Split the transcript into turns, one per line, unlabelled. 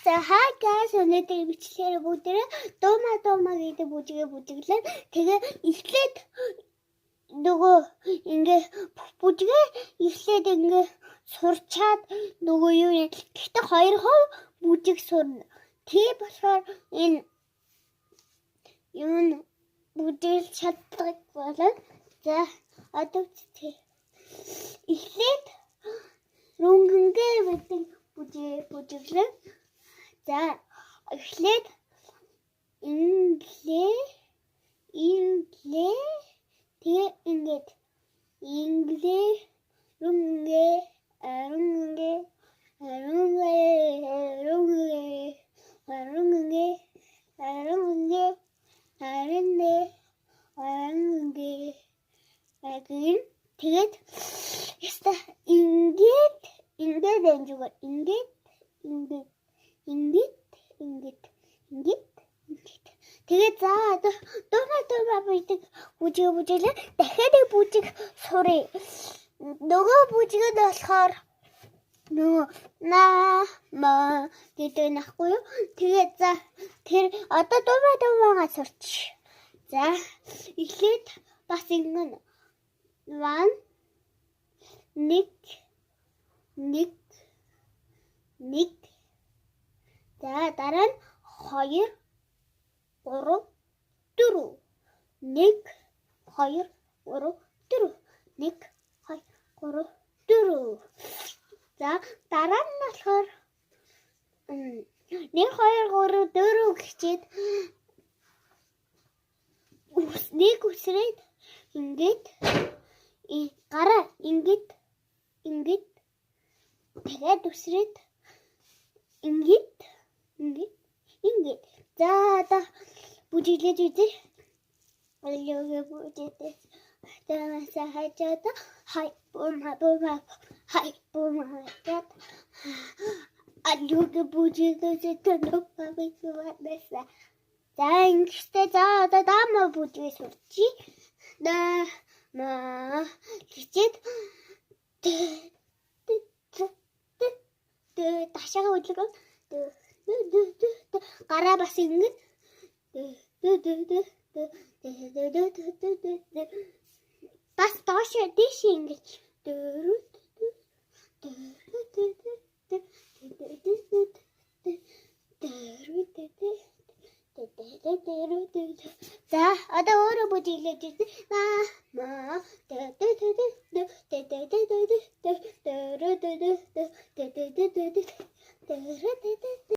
За hi guys, өнөөдөр бичлэгээр бүгдээ дуумаа гэдэг бүжигээ бүжиглээ. Тэгээ эхлээд нөгөө ингээ бүжигээ эхлээд ингээ сурчаад нөгөө юу юм. Гэхдээ 2% бүжиг сурна. Тий болохоор энэ юу бүжиглэж чаддаг болоо. За одоо эхлээд рөнгөнгээ гэдэг бүжиглээ. За эхлээд инглээ тэгээ ингээд инглээ рөнгөө тэгээд яста ингээд амжуугаар ингээд тэгээд за одоо дуумаа байдаг бүжиглээ. Дахиад нэг бүжиг сурыг. Нөгөө бүжиг нь болохоор нөгөө наа гэдэг нахгүй юу. Тэгээд за тэр одоо дуумаагаа сурч. За эхлээд бас ингэн 1 1 за дараа нь 2 3 4 1 2 3 4 1 2 3 4 за дараа нь болохоор 1 2 3 4 гэчихэд нэг үсрээд ингээд гараа ингээд тэгээд үсрээд ингээд за одоо бүжиглэж үзье. Аюугаа бүжиглээ. Тамаса хажаад хай бумаа гад аюугаа бүжиглэж тэнэпавэсвэнэса. За ингэхдээ за одоо даамаа бүжиг сурчи. Хичээд ташаага хөдлөгөө гараа бас ингэ бас доош дэш ингэ за одоо өөрөө бүжиглэж үзье.